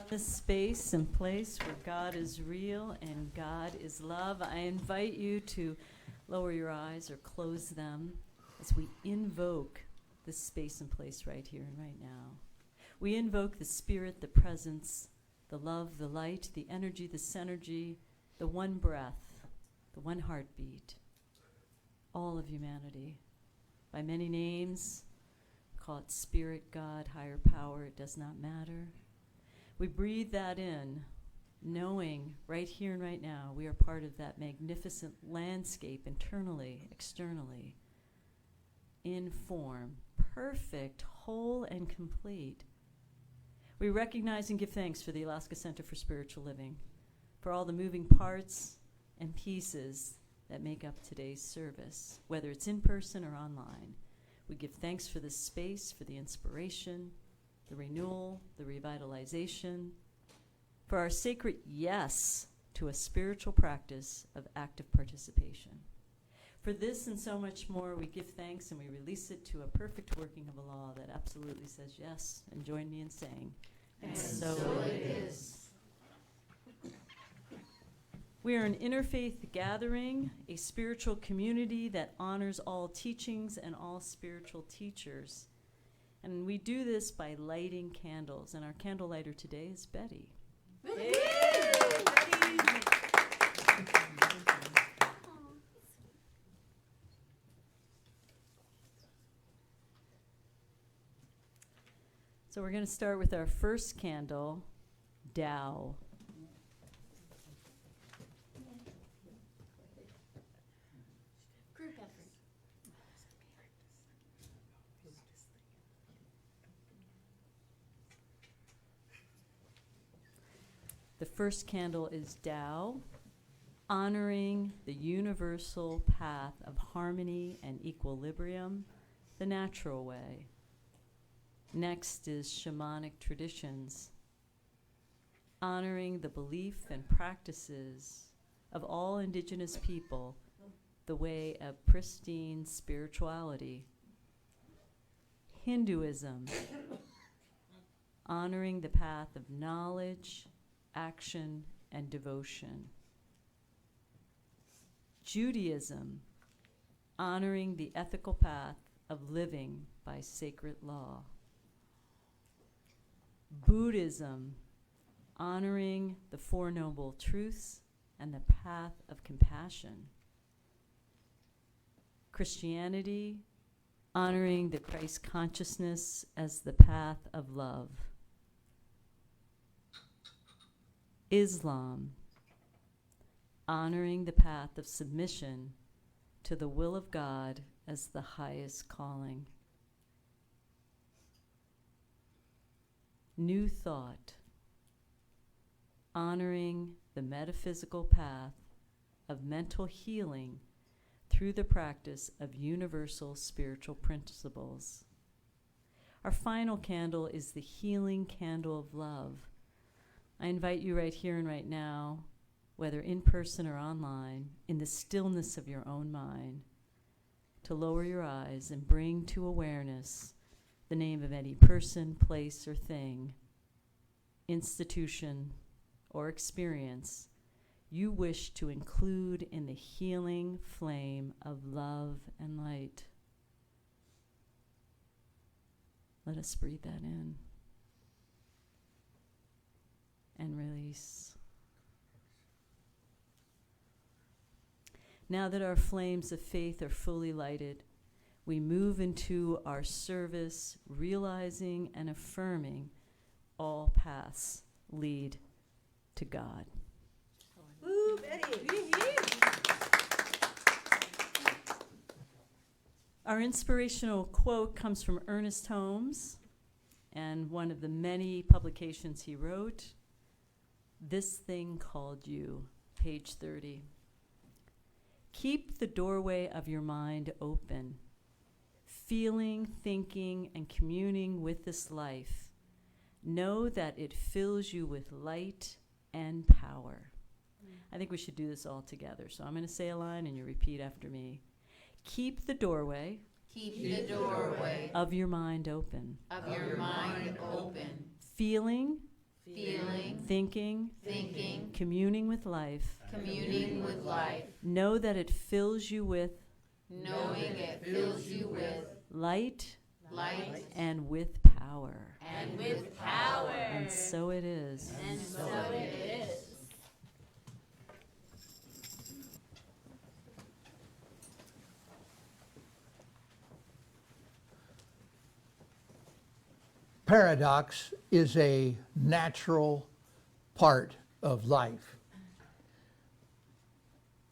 This space and place where God is real and God is love. I invite you to lower your eyes or close them as we invoke this space and place right here and right now. We invoke the spirit, the presence, the love, the light, the energy, the synergy, the one breath, the one heartbeat, all of humanity. By many names, call it spirit, God, higher power, it does not matter. We breathe that in, knowing right here and right now we are part of that magnificent landscape internally, externally, in form, perfect, whole, and complete. We recognize and give thanks for the Alaska Center for Spiritual Living, for all the moving parts and pieces that make up today's service, whether it's in person or online. We give thanks for this space, for the inspiration, the renewal, the revitalization, for our sacred yes to a spiritual practice of active participation. For this and so much more, we give thanks and we release it to a perfect working of a law that absolutely says yes, and join me in saying, and so it is. We are an interfaith gathering, a spiritual community that honors all teachings and all spiritual teachers. And we do this by lighting candles. And our candle lighter today is Betty. Hey, Betty. So we're going to start with our first candle, Tao. Group effort. The first candle is Tao, honoring the universal path of harmony and equilibrium, the natural way. Next is shamanic traditions, honoring the belief and practices of all indigenous people, the way of pristine spirituality. Hinduism, honoring the path of knowledge, action, and devotion. Judaism, honoring the ethical path of living by sacred law. Buddhism, honoring the Four Noble Truths and the path of compassion. Christianity, honoring the Christ consciousness as the path of love. Islam, honoring the path of submission to the will of God as the highest calling. New Thought, honoring the metaphysical path of mental healing through the practice of universal spiritual principles. Our final candle is the healing candle of love. I invite you right here and right now, whether in person or online, in the stillness of your own mind, to lower your eyes and bring to awareness the name of any person, place, or thing, institution, or experience you wish to include in the healing flame of love and light. Let us breathe that in and release. Now that our flames of faith are fully lighted, we move into our service, realizing and affirming all paths lead to God. Woo, Betty. Our inspirational quote comes from Ernest Holmes and one of the many publications he wrote, This Thing Called You, page 30. Keep the doorway of your mind open, feeling, thinking, and communing with this life. Know that it fills you with light and power. I think we should do this all together. So I'm going to say a line and you repeat after me. Keep the doorway. Keep the doorway Of your mind open. of your mind open. Feeling, feeling, thinking, communing with life. communing with life, Know that it fills you with knowing it fills you with light light and with power. and with power. And so it is. And so it is. Paradox is a natural part of life.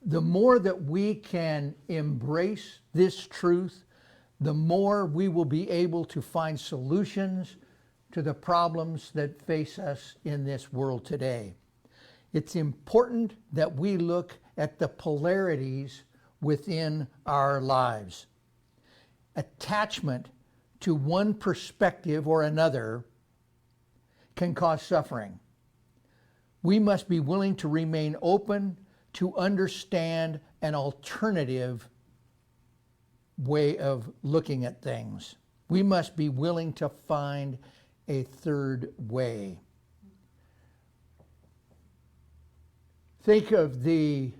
The more that we can embrace this truth, the more we will be able to find solutions to the problems that face us in this world today. It's important that we look at the polarities within our lives. Attachment to one perspective or another can cause suffering. We must be willing to remain open to understand an alternative way of looking at things. We must be willing to find a third way. Think of the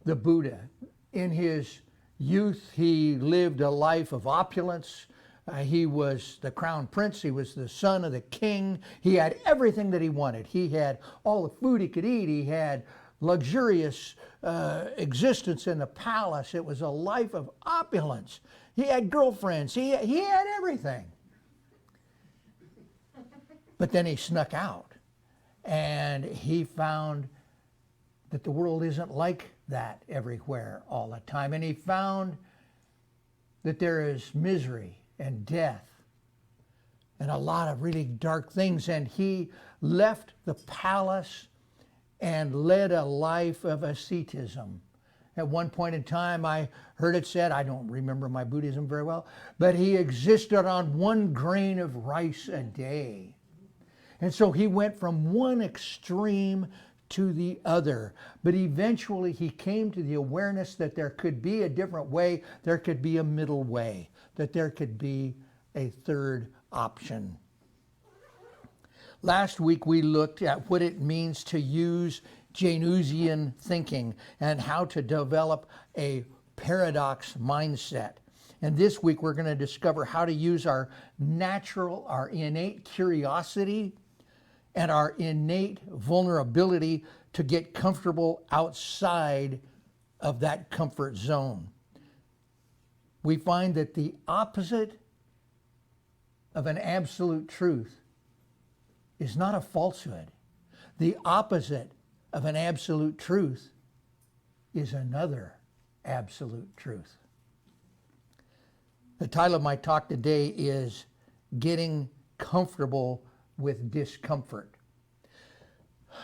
Buddha. In his youth, he lived a life of opulence. He was the crown prince. He was the son of the king. He had everything that he wanted. He had all the food he could eat. He had luxurious existence in the palace. It was a life of opulence. He had girlfriends. He had everything. But then he snuck out, and he found that the world isn't like that everywhere all the time. And he found that there is misery and death and a lot of really dark things. And he left the palace and led a life of asceticism. At one point in time, I heard it said, I don't remember my Buddhism very well, but he existed on 1 grain of rice a day. And so he went from one extreme to the other. But eventually he came to the awareness that there could be a different way, there could be a middle way, that there could be a third option. Last week we looked at what it means to use Janewsian thinking and how to develop a paradox mindset. And this week we're going to discover how to use our innate curiosity and our innate vulnerability to get comfortable outside of that comfort zone. We find that the opposite of an absolute truth is not a falsehood. The opposite of an absolute truth is another absolute truth. The title of my talk today is Getting Comfortable with Discomfort.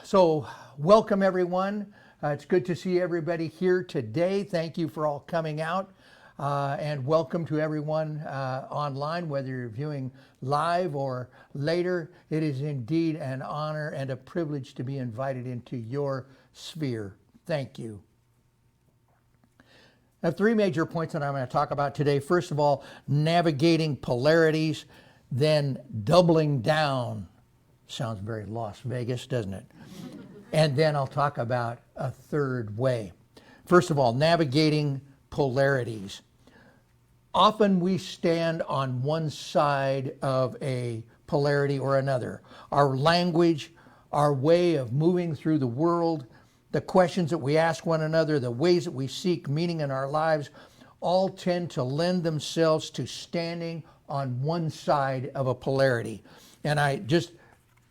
So, welcome everyone. It's good to see everybody here today. Thank you for all coming out. And welcome to everyone online, whether you're viewing live or later. It is indeed an honor and a privilege to be invited into your sphere. Thank you. I have 3 major points that I'm going to talk about today. First of all, navigating polarities, then doubling down. Sounds very Las Vegas, doesn't it? And then I'll talk about a third way. First of all, navigating polarities. Often we stand on one side of a polarity or another. Our language, our way of moving through the world, the questions that we ask one another, the ways that we seek meaning in our lives, all tend to lend themselves to standing on one side of a polarity. And I just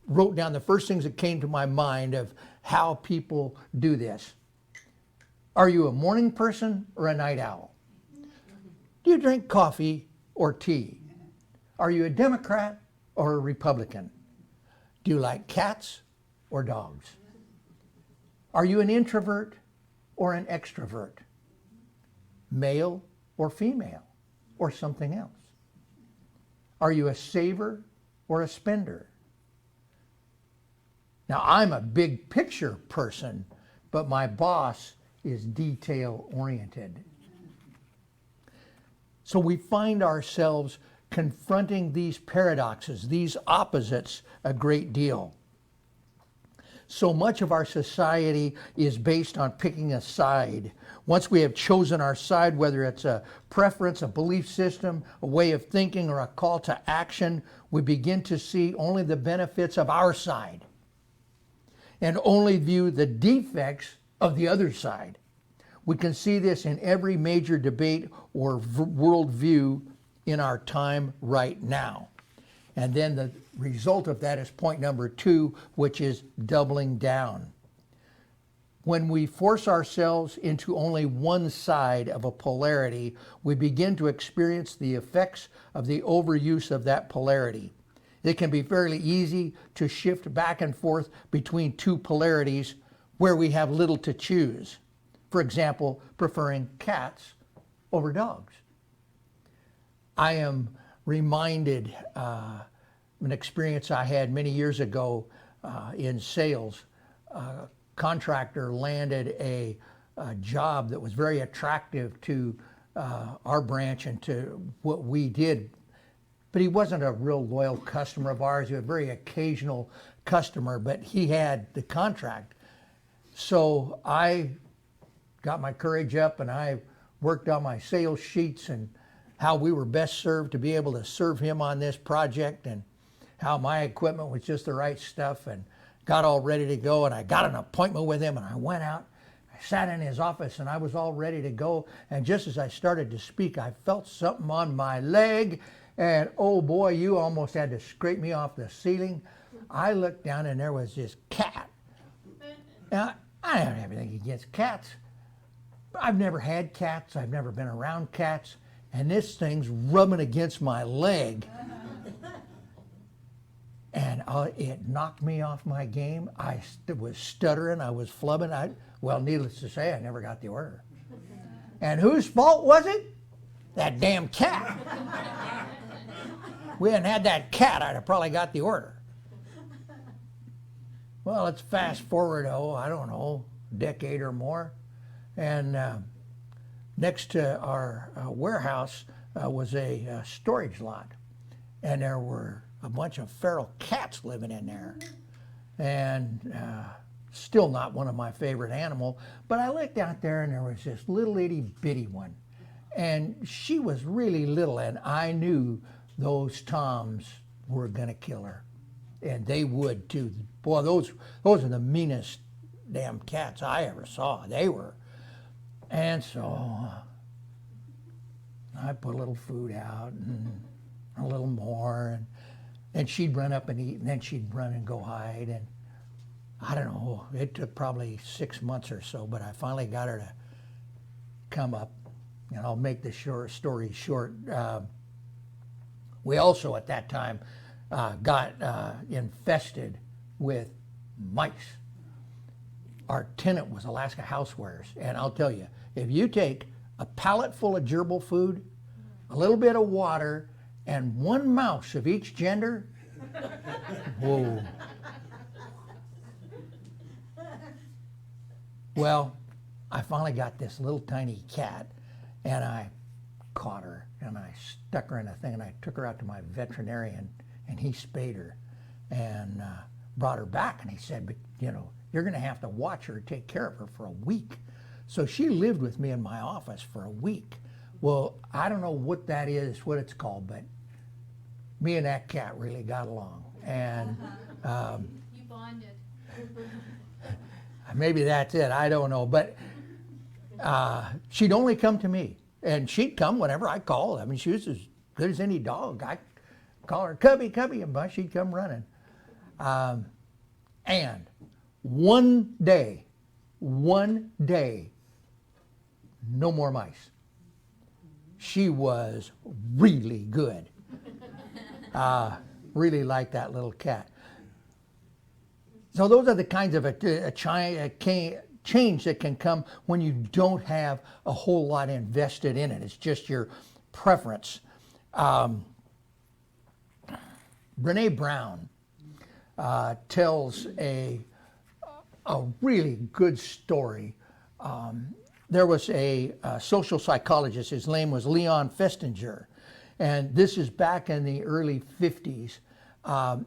wrote down the first things that came to my mind of how people do this. Are you a morning person or a night owl? Do you drink coffee or tea? Are you a Democrat or a Republican? Do you like cats or dogs? Are you an introvert or an extrovert? Male or female or something else? Are you a saver or a spender? Now, I'm a big picture person, but my boss is detail oriented. So we find ourselves confronting these paradoxes, these opposites, a great deal. So much of our society is based on picking a side. Once we have chosen our side, whether it's a preference, a belief system, a way of thinking, or a call to action, we begin to see only the benefits of our side and only view the defects of the other side. We can see this in every major debate or worldview in our time right now. And then the result of that is point number 2, which is doubling down. When we force ourselves into only one side of a polarity, we begin to experience the effects of the overuse of that polarity. It can be fairly easy to shift back and forth between two polarities where we have little to choose. For example, preferring cats over dogs. I am reminded of an experience I had many years ago in sales. A contractor landed a job that was very attractive to our branch and to what we did. But he wasn't a real loyal customer of ours. He was a very occasional customer, but he had the contract. So I got my courage up and I worked on my sales sheets and how we were best served to be able to serve him on this project and how my equipment was just the right stuff, and got all ready to go. And I got an appointment with him and I went out. I sat in his office and I was all ready to go. And just as I started to speak, I felt something on my leg. And oh boy, you almost had to scrape me off the ceiling. I looked down and there was this cat. Now, I don't have anything against cats. I've never had cats. I've never been around cats. And this thing's rubbing against my leg. And it knocked me off my game. I was stuttering. I was flubbing. Well, needless to say, I never got the order. And whose fault was it? That damn cat. We hadn't had that cat, I'd have probably got the order. Well, let's fast forward, I don't know, a decade or more. And next to our warehouse was a storage lot. And there were a bunch of feral cats living in there. And still not one of my favorite animals. But I looked out there and there was this little itty bitty one. And she was really little, and I knew those toms were gonna kill her. And they would too. Boy, those are the meanest damn cats I ever saw. They were. And so I put a little food out and a little more, and she'd run up and eat, and then she'd run and go hide. And I don't know, it took probably 6 months or so, but I finally got her to come up. And I'll make the story short. We also at that time got infested with mice. Our tenant was Alaska Housewares, and I'll tell you, if you take a pallet full of gerbil food, a little bit of water, and one mouse of each gender, whoa. Well, I finally got this little tiny cat, and I caught her, and I stuck her in a thing, and I took her out to my veterinarian, and he spayed her, and brought her back, and he said, but you're gonna have to watch her, take care of her for a week. So she lived with me in my office for a week. Well, I don't know what that is, what it's called, but me and that cat really got along. And You bonded. maybe that's it, I don't know. But she'd only come to me. And she'd come whenever I called. I mean, she was as good as any dog. I call her, Cubby, Cubby, and she'd come running. And one day, no more mice. She was really good. Really liked that little cat. So those are the kinds of change that can come when you don't have a whole lot invested in it. It's just your preference. Brene Brown tells a really good story. There was a social psychologist. His name was Leon Festinger. And this is back in the early 50s.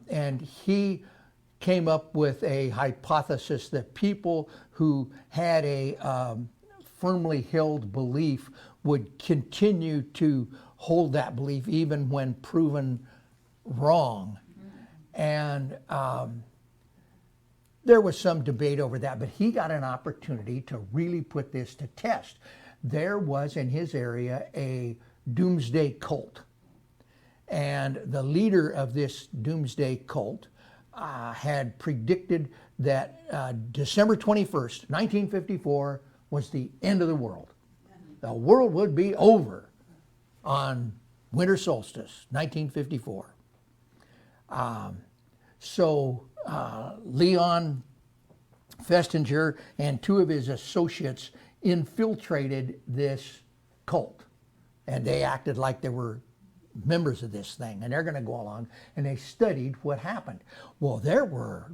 And he came up with a hypothesis that people who had a firmly held belief would continue to hold that belief even when proven wrong. And there was some debate over that, but he got an opportunity to really put this to test. There was in his area a doomsday cult. And the leader of this doomsday cult had predicted that December 21st, 1954, was the end of the world. The world would be over on winter solstice, 1954. So Leon Festinger and two of his associates infiltrated this cult. And they acted like they were members of this thing, and they're going to go along, and they studied what happened. Well, there were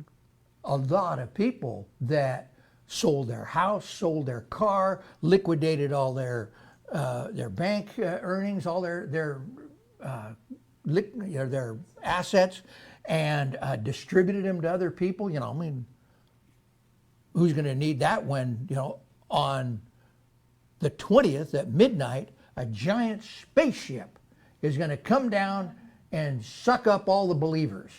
a lot of people that sold their house, sold their car, liquidated all their bank earnings, all their assets, and distributed them to other people. You know, I mean, who's going to need that when, you know, on the 20th at midnight, a giant spaceship is going to come down and suck up all the believers.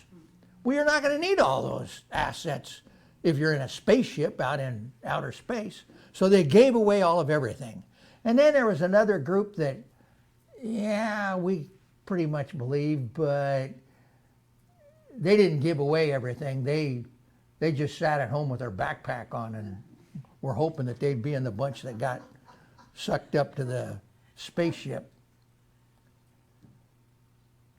Well, you're not going to need all those assets if you're in a spaceship out in outer space. So they gave away all of everything. And then there was another group that, yeah, we pretty much believe, but they didn't give away everything. They just sat at home with their backpack on and were hoping that they'd be in the bunch that got sucked up to the spaceship.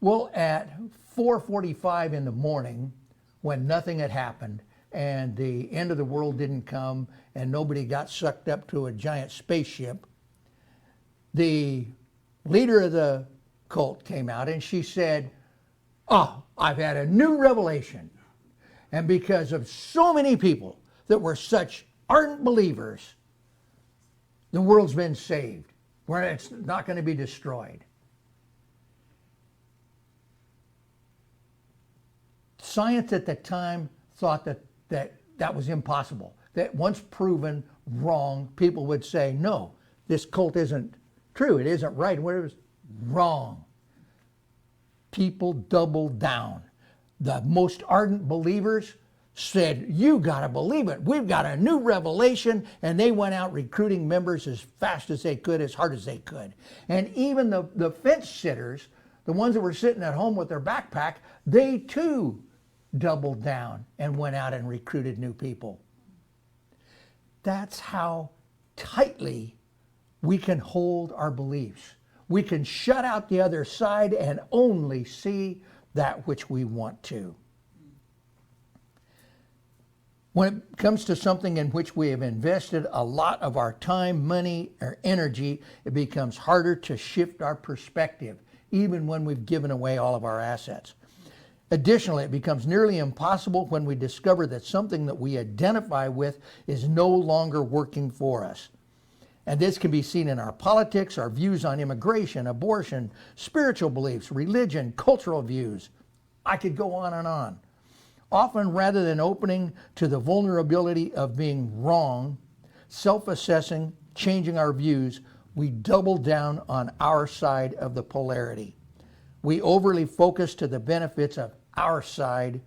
Well, at 4:45 in the morning, when nothing had happened and the end of the world didn't come and nobody got sucked up to a giant spaceship, the leader of the cult came out and she said, "Oh, I've had a new revelation. And because of so many people that were such ardent believers, the world's been saved, where it's not going to be destroyed." Science at the time thought that was impossible. That once proven wrong, people would say, no, this cult isn't true. It isn't right. Where it was wrong. People doubled down. The most ardent believers said, you got to believe it. We've got a new revelation. And they went out recruiting members as fast as they could, as hard as they could. And even the fence sitters, the ones that were sitting at home with their backpack, they too doubled down and went out and recruited new people. That's how tightly we can hold our beliefs. We can shut out the other side and only see that which we want to. When it comes to something in which we have invested a lot of our time, money, or energy, it becomes harder to shift our perspective, even when we've given away all of our assets. Additionally, it becomes nearly impossible when we discover that something that we identify with is no longer working for us. And this can be seen in our politics, our views on immigration, abortion, spiritual beliefs, religion, cultural views. I could go on and on. Often, rather than opening to the vulnerability of being wrong, self-assessing, changing our views, we double down on our side of the polarity. We overly focus to the benefits of our side,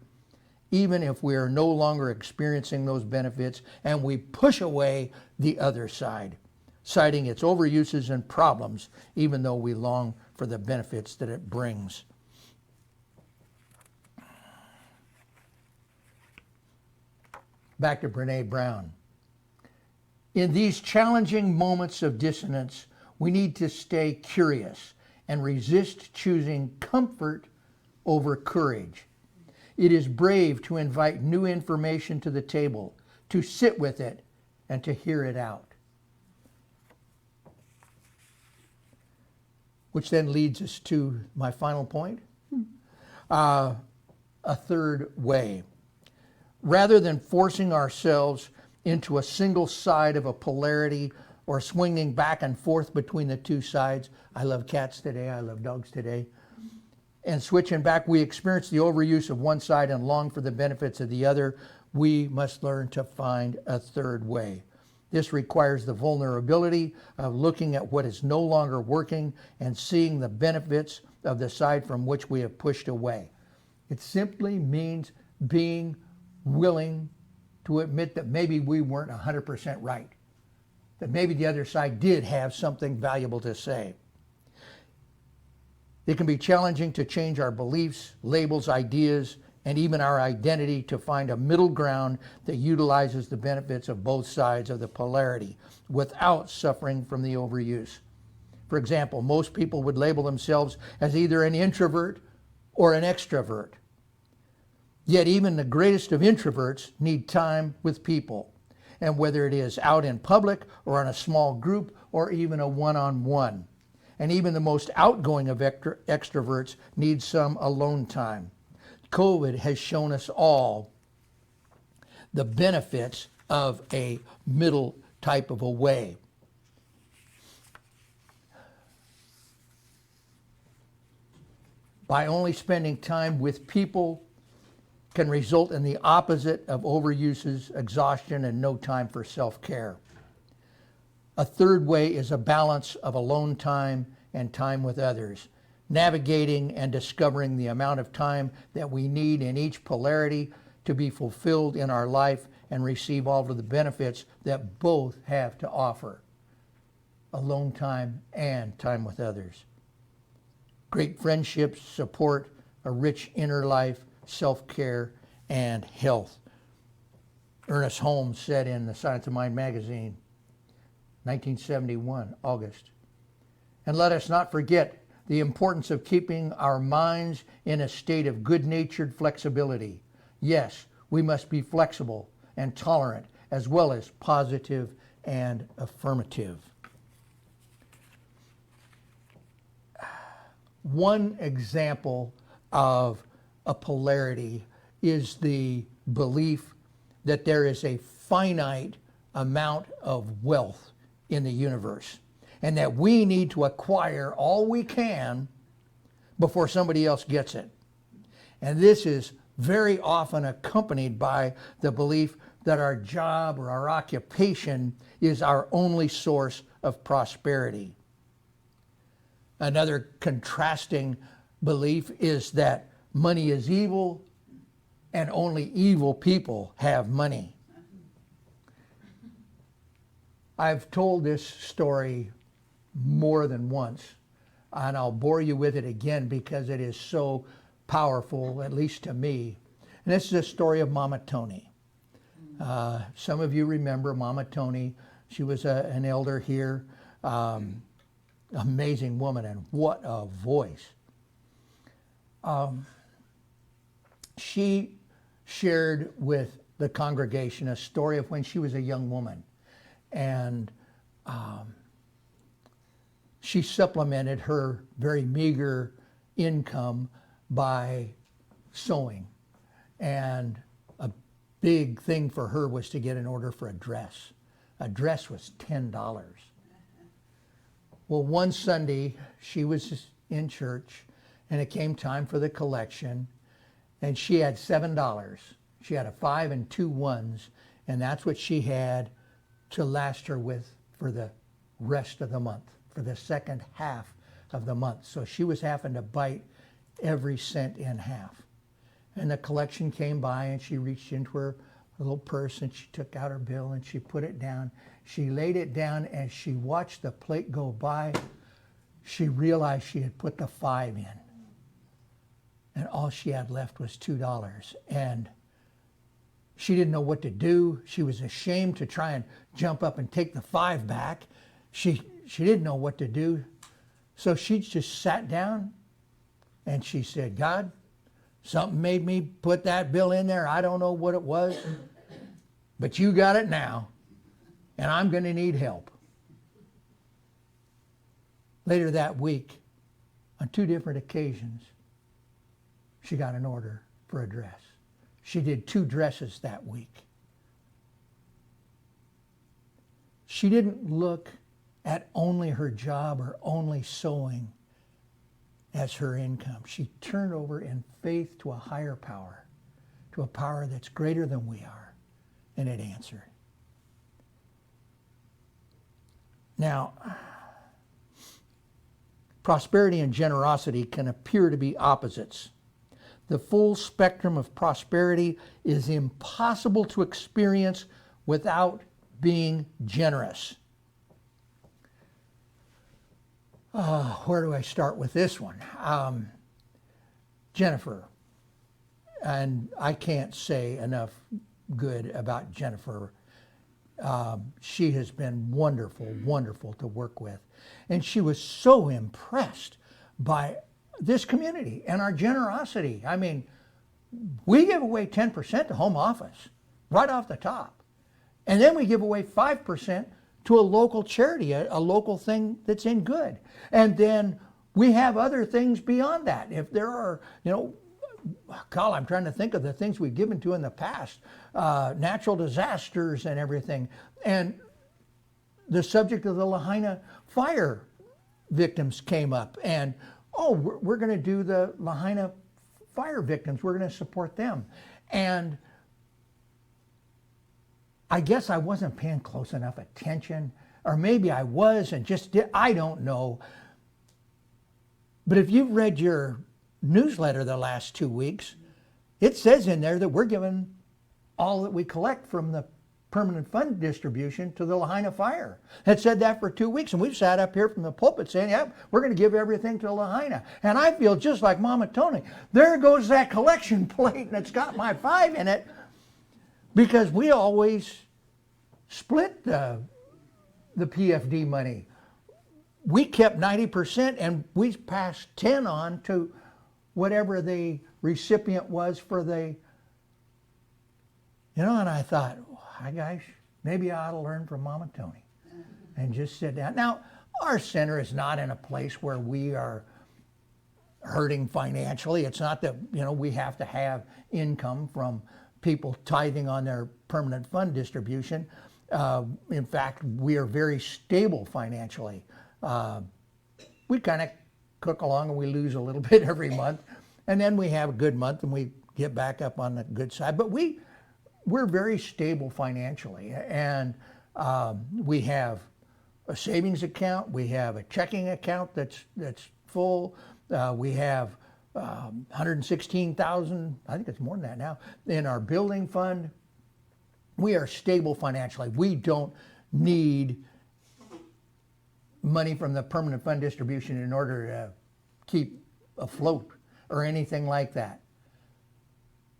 even if we are no longer experiencing those benefits, and we push away the other side, citing its overuses and problems, even though we long for the benefits that it brings. Back to Brené Brown. In these challenging moments of dissonance, we need to stay curious and resist choosing comfort over courage. It is brave to invite new information to the table, to sit with it, and to hear it out. Which then leads us to my final point, a third way. Rather than forcing ourselves into a single side of a polarity or swinging back and forth between the two sides. I love cats today, I love dogs today. and switching back, we experience the overuse of one side and long for the benefits of the other. We must learn to find a third way. This requires the vulnerability of looking at what is no longer working and seeing the benefits of the side from which we have pushed away. It simply means being willing to admit that maybe we weren't 100% right, that maybe the other side did have something valuable to say. It can be challenging to change our beliefs, labels, ideas, and even our identity to find a middle ground that utilizes the benefits of both sides of the polarity without suffering from the overuse. For example, most people would label themselves as either an introvert or an extrovert. Yet even the greatest of introverts need time with people. And whether it is out in public or in a small group or even a one-on-one. And even the most outgoing of extroverts need some alone time. COVID has shown us all the benefits of a middle type of a way. By only spending time with people can result in the opposite of overuses, exhaustion, and no time for self-care. A third way is a balance of alone time and time with others, navigating and discovering the amount of time that we need in each polarity to be fulfilled in our life and receive all of the benefits that both have to offer, alone time and time with others. Great friendships support a rich inner life, self-care, and health. Ernest Holmes said in the Science of Mind magazine, 1971, August. And let us not forget the importance of keeping our minds in a state of good-natured flexibility. Yes, we must be flexible and tolerant, as well as positive and affirmative. One example of a polarity is the belief that there is a finite amount of wealth in the universe and that we need to acquire all we can before somebody else gets it. And this is very often accompanied by the belief that our job or our occupation is our only source of prosperity. Another contrasting belief is that money is evil and only evil people have money. I've told this story more than once, and I'll bore you with it again because it is so powerful, at least to me. And this is a story of Mama Tony. Some of you remember Mama Tony. She was an elder here. Amazing woman, and what a voice. She shared with the congregation a story of when she was a young woman. And she supplemented her very meager income by sewing. And a big thing for her was to get an order for a dress. A dress was $10. Well, one Sunday, she was in church, and it came time for the collection, and she had $7. She had a 5 and 2 ones, and that's what she had to last her with for the rest of the month, for the second half of the month. So she was having to bite every cent in half. And the collection came by, and she reached into her little purse, and she took out her bill, and she put it down. She laid it down, and she watched the plate go by. She realized she had put the 5 in. And all she had left was $2. And she didn't know what to do. She was ashamed to try and jump up and take the 5 back. She didn't know what to do. So she just sat down and she said, God, something made me put that bill in there. I don't know what it was, but you got it now, and I'm going to need help. Later that week, on 2 different occasions, she got an order for a dress. She did 2 dresses that week. She didn't look at only her job or only sewing. as her income. She turned over in faith to a higher power, to a power that's greater than we are, and it answered. Now, prosperity and generosity can appear to be opposites. The full spectrum of prosperity is impossible to experience without being generous. Where do I start with this one? Jennifer, and I can't say enough good about Jennifer. She has been wonderful, wonderful to work with. And she was so impressed by this community and our generosity. I mean, we give away 10% to home office right off the top. And then we give away 5% to a local charity, a local thing that's in good. And then we have other things beyond that. If there are, Carl, I'm trying to think of the things we've given to in the past, natural disasters and everything. And the subject of the Lahaina fire victims came up. And, we're going to do the Lahaina fire victims. We're going to support them. And I guess I wasn't paying close enough attention, or maybe I was and just did, I don't know. But if you've read your newsletter the last 2 weeks, it says in there that we're giving all that we collect from the permanent fund distribution to the Lahaina fire. It said that for 2 weeks, and we've sat up here from the pulpit saying, yeah, we're going to give everything to Lahaina. And I feel just like Mama Tony. There goes that collection plate, and it's got my 5 in it, because we always split the PFD money. We kept 90%, and we passed 10 on to whatever the recipient was for the, and I thought, hi guys, maybe I ought to learn from Mama Tony and just sit down. Now, our center is not in a place where we are hurting financially. It's not that, we have to have income from people tithing on their permanent fund distribution. In fact, we are very stable financially. We kind of cook along and we lose a little bit every month. And then we have a good month and we get back up on the good side. But we're very stable financially. And we have a savings account. We have a checking account that's full. We have 116,000, I think it's more than that now, in our building fund. We are stable financially. We don't need money from the permanent fund distribution in order to keep afloat or anything like that.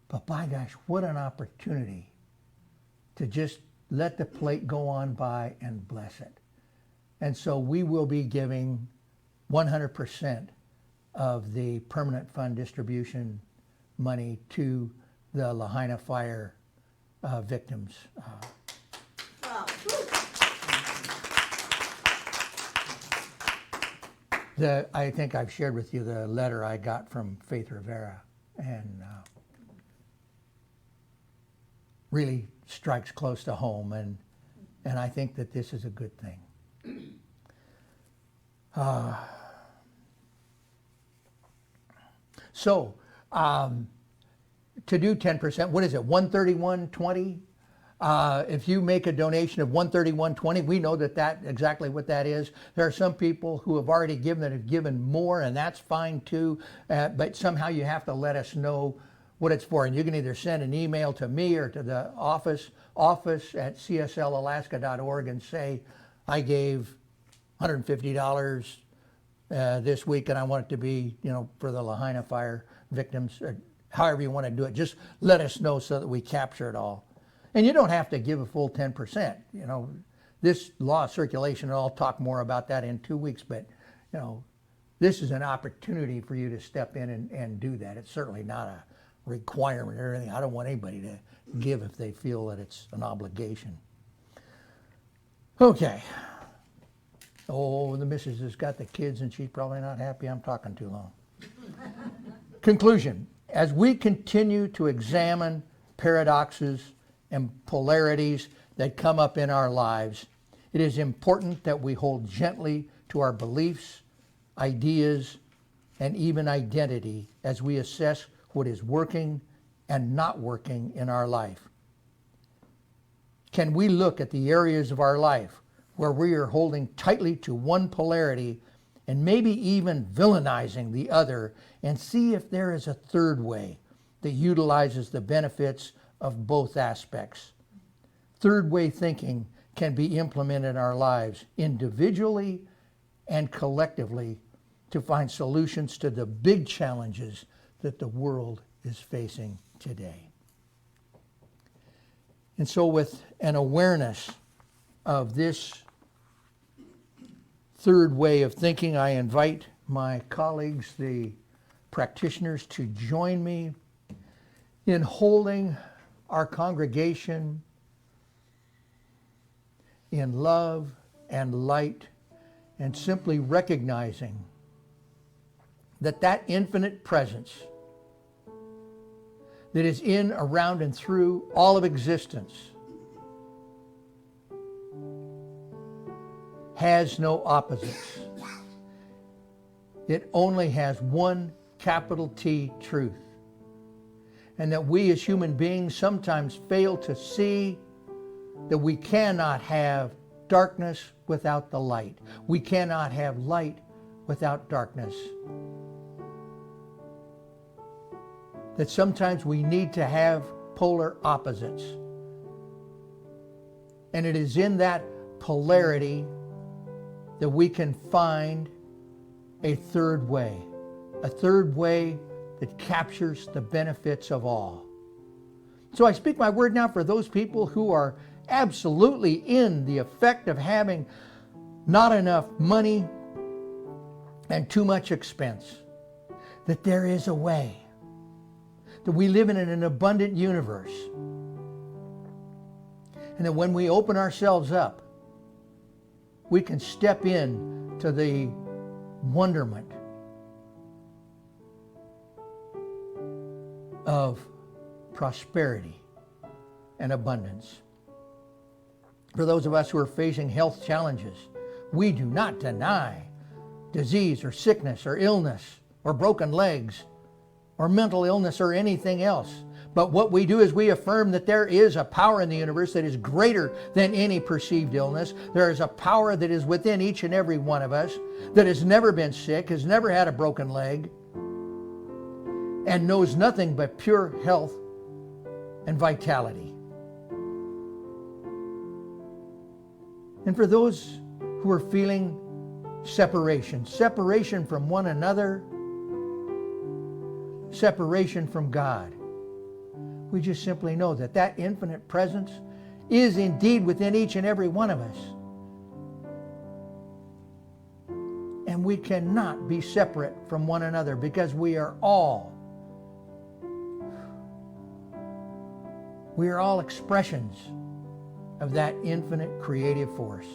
But by gosh, what an opportunity to just let the plate go on by and bless it. And so we will be giving 100% of the permanent fund distribution money to the Lahaina fire victims. I think I've shared with you the letter I got from Faith Rivera, and really strikes close to home, and I think that this is a good thing. So to do 10%, what is it, $131.20? If you make a donation of $131.20, we know that exactly what that is. There are some people who have already given that have given more, and that's fine too. But somehow you have to let us know what it's for. And you can either send an email to me or to the office at cslalaska.org and say, I gave $150 this week and I want it to be, for the Lahaina fire victims, or however you want to do it. Just let us know so that we capture it all. And you don't have to give a full 10%. This law of circulation, and I'll talk more about that in 2 weeks, but this is an opportunity for you to step in and do that. It's certainly not a requirement or anything. I don't want anybody to give if they feel that it's an obligation. Okay. Oh, the missus has got the kids and she's probably not happy I'm talking too long. Conclusion. As we continue to examine paradoxes and polarities that come up in our lives, it is important that we hold gently to our beliefs, ideas, and even identity as we assess what is working and not working in our life? Can we look at the areas of our life where we are holding tightly to one polarity and maybe even villainizing the other and see if there is a third way that utilizes the benefits of both aspects? Third way thinking can be implemented in our lives individually and collectively to find solutions to the big challenges that the world is facing today. And so with an awareness of this third way of thinking, I invite my colleagues, the practitioners, to join me in holding our congregation in love and light, and simply recognizing that that infinite presence that is in, around, and through all of existence has no opposites. It only has one capital T truth. And that we as human beings sometimes fail to see that we cannot have darkness without the light. We cannot have light without darkness. That sometimes we need to have polar opposites. And it is in that polarity that we can find a third way that captures the benefits of all. So I speak my word now for those people who are absolutely in the effect of having not enough money and too much expense, that there is a way, that we live in an abundant universe, and that when we open ourselves up, we can step in to the wonderment of prosperity and abundance. For those of us who are facing health challenges, we do not deny disease or sickness or illness or broken legs or mental illness or anything else. But what we do is we affirm that there is a power in the universe that is greater than any perceived illness. There is a power that is within each and every one of us that has never been sick, has never had a broken leg, and knows nothing but pure health and vitality. And for those who are feeling separation from one another, separation from God, we just simply know that that infinite presence is indeed within each and every one of us. And we cannot be separate from one another because we are all expressions of that infinite creative force.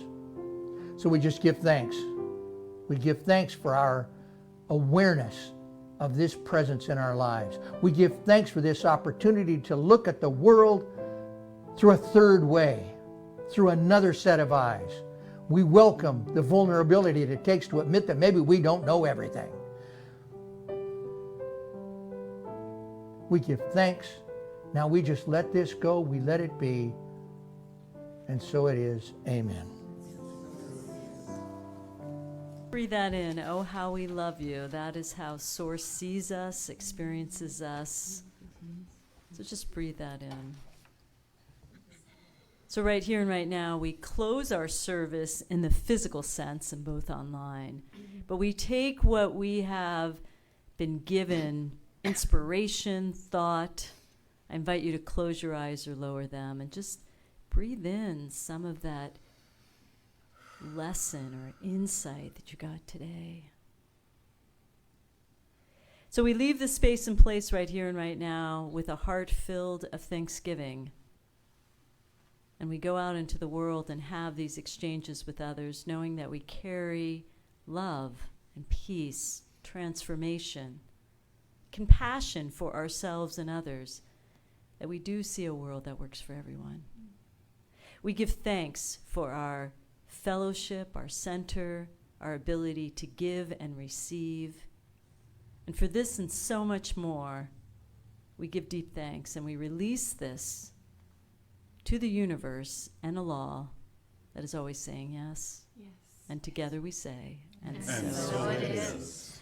So we just give thanks. We give thanks for our awareness of this presence in our lives. We give thanks for this opportunity to look at the world through a third way, through another set of eyes. We welcome the vulnerability that it takes to admit that maybe we don't know everything. We give thanks. Now we just let this go. We let it be. And so it is. Amen. Breathe that in. Oh, how we love you. That is how Source sees us, experiences us. So just breathe that in. So right here and right now, we close our service in the physical sense and both online. But we take what we have been given, inspiration, thought. I invite you to close your eyes or lower them and just breathe in some of that lesson or insight that you got today. So we leave the space and place right here and right now with a heart filled of thanksgiving. And we go out into the world and have these exchanges with others, knowing that we carry love and peace, transformation, compassion for ourselves and others, that we do see a world that works for everyone. We give thanks for our fellowship, our center, our ability to give and receive. And for this and so much more, we give deep thanks and we release this to the universe and a law that is always saying yes. Yes. And together we say, and And so so it it is. is.